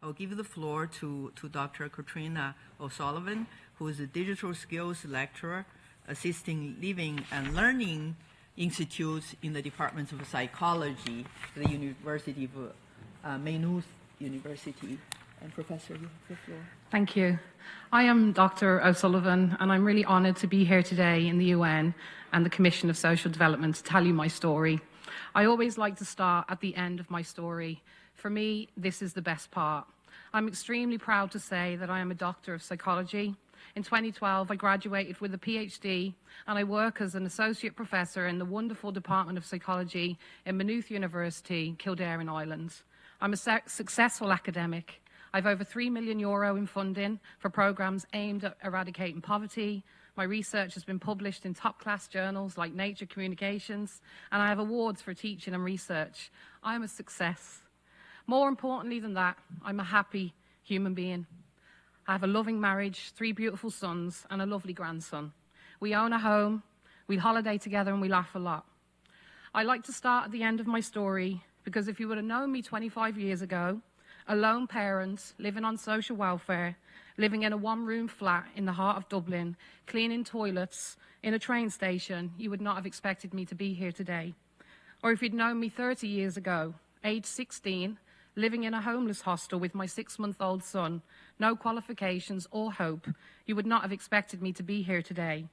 I'll give the floor to Dr. Katriona O'Sullivan, who is a digital skills lecturer assisting living and learning institutes in the Department of Psychology at the University of Maynooth University. And Professor, you have the floor. Thank you. I am Dr. O'Sullivan, and I'm really honoured to be here today in the UN and the Commission of Social Development to tell you my story. I always like to start at the end of my story. For me, this is the best part. I'm extremely proud to say that I am a Doctor of Psychology. In 2012, I graduated with a PhD, and I work as an Associate Professor in the wonderful Department of Psychology in Maynooth University, Kildare in Ireland. I'm a successful academic. I've over €3 million in funding for programmes aimed at eradicating poverty. My research has been published in top-class journals like Nature Communications, and I have awards for teaching and research. I am a success. More importantly than that, I'm a happy human being. I have a loving marriage, 3 beautiful sons, and a lovely grandson. We own a home, we holiday together, and we laugh a lot. I like to start at the end of my story because if you would have known me 25 years ago, a lone parent, living on social welfare, living in a one-room flat in the heart of Dublin, cleaning toilets in a train station, you would not have expected me to be here today. Or if you'd known me 30 years ago, age 16, living in a homeless hostel with my 6-month-old son, no qualifications or hope, you would not have expected me to be here today.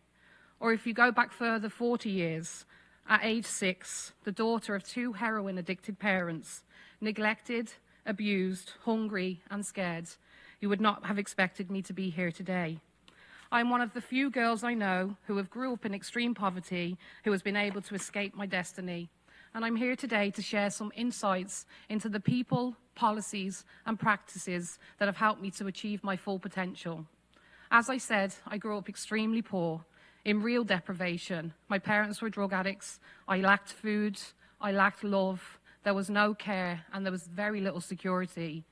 Or if you go back further 40 years, at age 6, the daughter of 2 heroin-addicted parents, neglected, abused, hungry and scared, you would not have expected me to be here today. I'm one of the few girls I know who have grew up in extreme poverty, who has been able to escape my destiny. And I'm here today to share some insights into the people, policies and practices that have helped me to achieve my full potential. As I said, I grew up extremely poor, in real deprivation. My parents were drug addicts, I lacked food, I lacked love, there was no care, and there was very little security.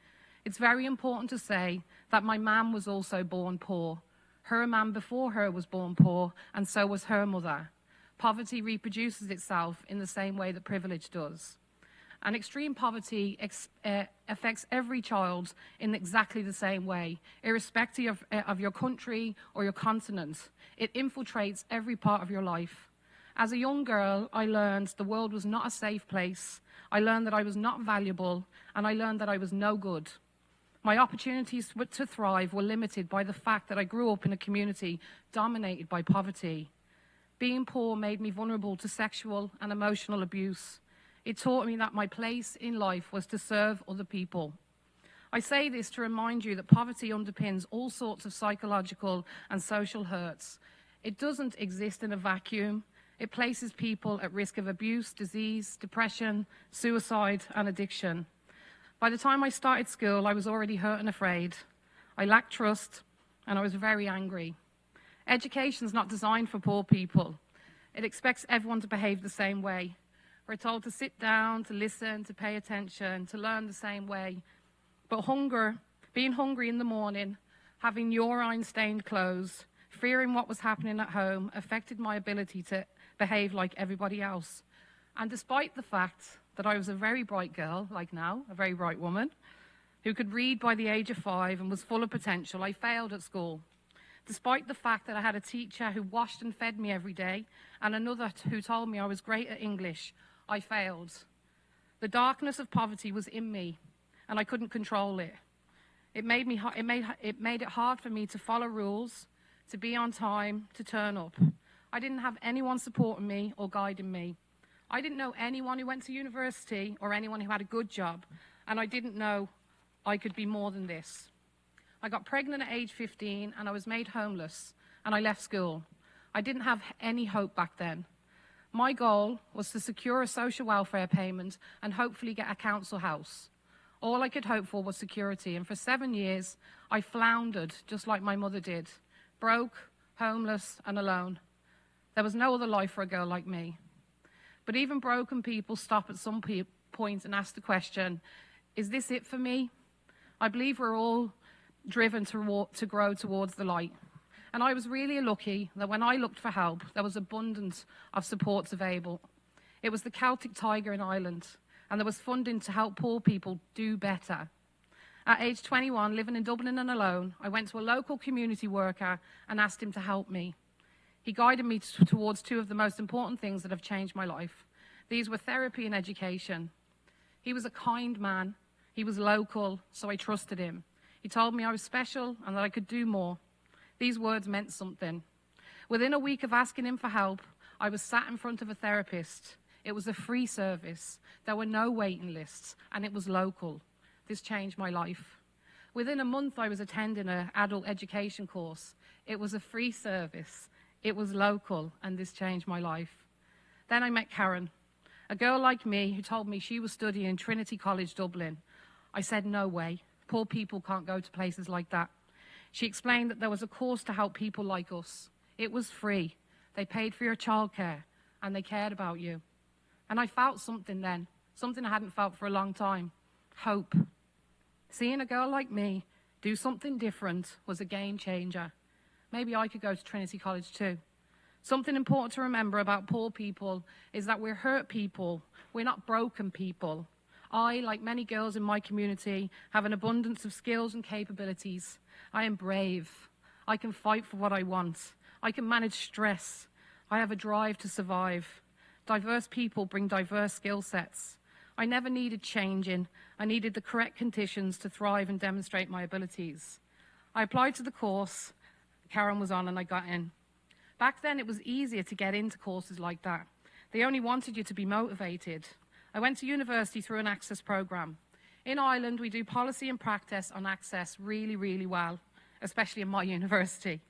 It's very important to say that my mum was also born poor. Her mum before her was born poor, and so was her mother. Poverty reproduces itself in the same way that privilege does. And extreme poverty affects every child in exactly the same way, irrespective of your country or your continent. It infiltrates every part of your life. As a young girl, I learned the world was not a safe place. I learned that I was not valuable, and I learned that I was no good. My opportunities to thrive were limited by the fact that I grew up in a community dominated by poverty. Being poor made me vulnerable to sexual and emotional abuse. It taught me that my place in life was to serve other people. I say this to remind you that poverty underpins all sorts of psychological and social hurts. It doesn't exist in a vacuum. It places people at risk of abuse, disease, depression, suicide, and addiction. By the time I started school, I was already hurt and afraid. I lacked trust, and I was very angry. Education is not designed for poor people. It expects everyone to behave the same way. We're told to sit down, to listen, to pay attention, to learn the same way. But hunger, being hungry in the morning, having urine-stained clothes, fearing what was happening at home affected my ability to behave like everybody else. And despite the fact that I was a very bright girl, like now, a very bright woman, who could read by the age of 5 and was full of potential, I failed at school. Despite the fact that I had a teacher who washed and fed me every day and another who told me I was great at English, I failed. The darkness of poverty was in me, and I couldn't control it. It made it hard for me to follow rules, to be on time, to turn up. I didn't have anyone supporting me or guiding me. I didn't know anyone who went to university or anyone who had a good job, and I didn't know I could be more than this. I got pregnant at age 15 and I was made homeless, and I left school. I didn't have any hope back then. My goal was to secure a social welfare payment and hopefully get a council house. All I could hope for was security, and for 7 years I floundered just like my mother did, broke, homeless and alone. There was no other life for a girl like me. But even broken people stop at some point and ask the question, is this it for me? I believe we're all driven to grow towards the light. And I was really lucky that when I looked for help, there was abundance of supports available. It was the Celtic Tiger in Ireland, and there was funding to help poor people do better. At age 21, living in Dublin and alone, I went to a local community worker and asked him to help me. He guided me towards two of the most important things that have changed my life. These were therapy and education. He was a kind man. He was local, so I trusted him. He told me I was special and that I could do more. These words meant something. Within a week of asking him for help, I was sat in front of a therapist. It was a free service. There were no waiting lists, and it was local. This changed my life. Within a month, I was attending an adult education course. It was a free service. It was local, and this changed my life. Then I met Karen, a girl like me who told me she was studying Trinity College, Dublin. I said, no way. Poor people can't go to places like that. She explained that there was a course to help people like us. It was free. They paid for your childcare, and they cared about you. And I felt something then, something I hadn't felt for a long time. Hope. Seeing a girl like me do something different was a game changer. Maybe I could go to Trinity College too. Something important to remember about poor people is that we're hurt people. We're not broken people. I, like many girls in my community, have an abundance of skills and capabilities. I am brave. I can fight for what I want. I can manage stress. I have a drive to survive. Diverse people bring diverse skill sets. I never needed changing. I needed the correct conditions to thrive and demonstrate my abilities. I applied to the course Karen was on and I got in. Back then it was easier to get into courses like that. They only wanted you to be motivated. I went to university through an access program. In Ireland, we do policy and practice on access really, really well, especially in my university.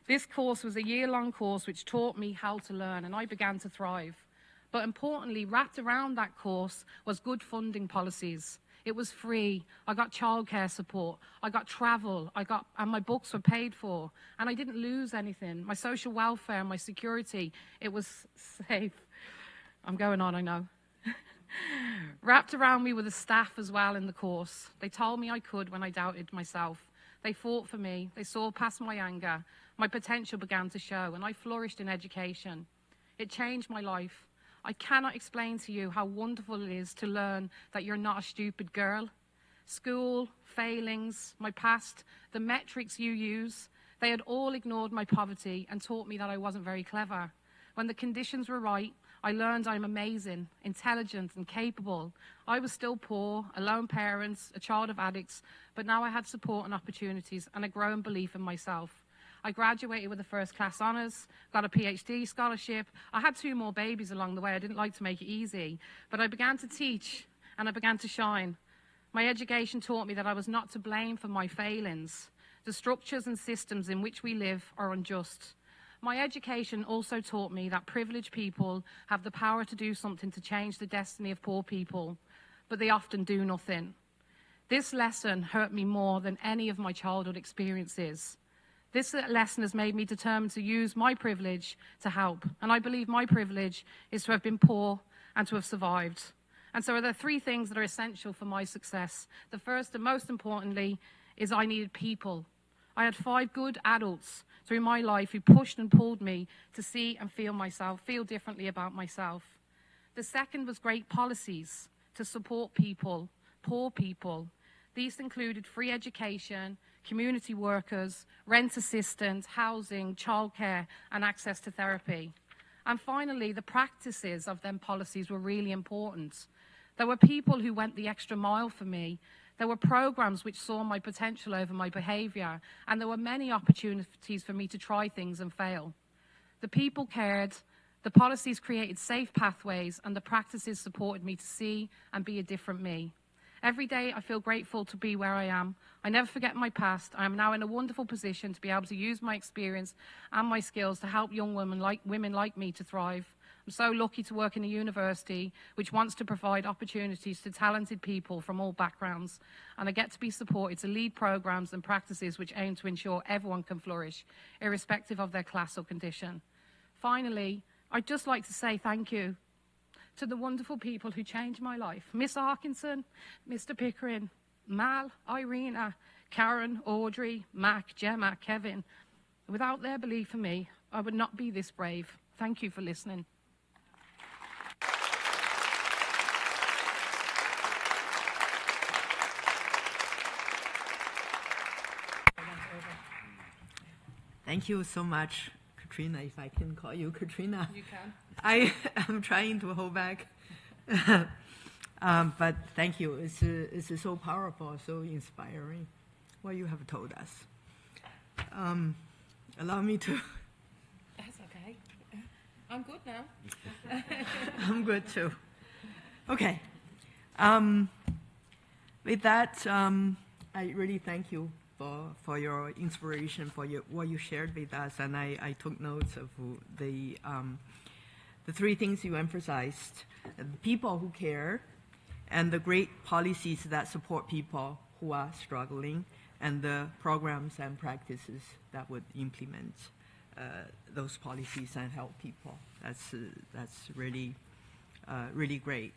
This course was a year-long course which taught me how to learn, and I began to thrive. But importantly, wrapped around that course was good funding policies. It was free. I got childcare support. I got travel. And my books were paid for. And I didn't lose anything. My social welfare, my security, it was safe. I'm going on, I know. Wrapped around me were the staff as well in the course. They told me I could when I doubted myself. They fought for me. They saw past my anger. My potential began to show, and I flourished in education. It changed my life. I cannot explain to you how wonderful it is to learn that you're not a stupid girl. School, failings, my past, the metrics you use, they had all ignored my poverty and taught me that I wasn't very clever. When the conditions were right, I learned I'm amazing, intelligent, and capable. I was still poor, a lone parent, a child of addicts, but now I had support and opportunities and a growing belief in myself. I graduated with a first-class honours, got a PhD scholarship. I had 2 more babies along the way. I didn't like to make it easy, but I began to teach and I began to shine. My education taught me that I was not to blame for my failings. The structures and systems in which we live are unjust. My education also taught me that privileged people have the power to do something to change the destiny of poor people, but they often do nothing. This lesson hurt me more than any of my childhood experiences. This lesson has made me determined to use my privilege to help, and I believe my privilege is to have been poor and to have survived. And so there are 3 things that are essential for my success. The first and most importantly is I needed people. I had 5 good adults through my life who pushed and pulled me to see and feel differently about myself. The second was great policies to support people, poor people. These included free education, community workers, rent assistance, housing, childcare, and access to therapy. And finally, the practices of them policies were really important. There were people who went the extra mile for me. There were programs which saw my potential over my behavior, and there were many opportunities for me to try things and fail. The people cared, the policies created safe pathways, and the practices supported me to see and be a different me. Every day I feel grateful to be where I am. I never forget my past. I am now in a wonderful position to be able to use my experience and my skills to help young women like me to thrive. I'm so lucky to work in a university which wants to provide opportunities to talented people from all backgrounds, and I get to be supported to lead programs and practices which aim to ensure everyone can flourish, irrespective of their class or condition. Finally, I'd just like to say thank you to the wonderful people who changed my life. Miss Arkinson, Mr. Pickering, Mal, Irina, Karen, Audrey, Mac, Gemma, Kevin. Without their belief in me, I would not be this brave. Thank you for listening. Thank you so much, Katrina, if I can call you Katrina. You can. I am trying to hold back. But thank you. It's so powerful, so inspiring what you have told us. Allow me to. That's okay. I'm good now. I'm good too. Okay. With that, I really thank you for your inspiration, for what you shared with us, and I took notes of the three things you emphasized: the people who care, and the great policies that support people who are struggling, and the programs and practices that would implement those policies and help people. That's really, really great.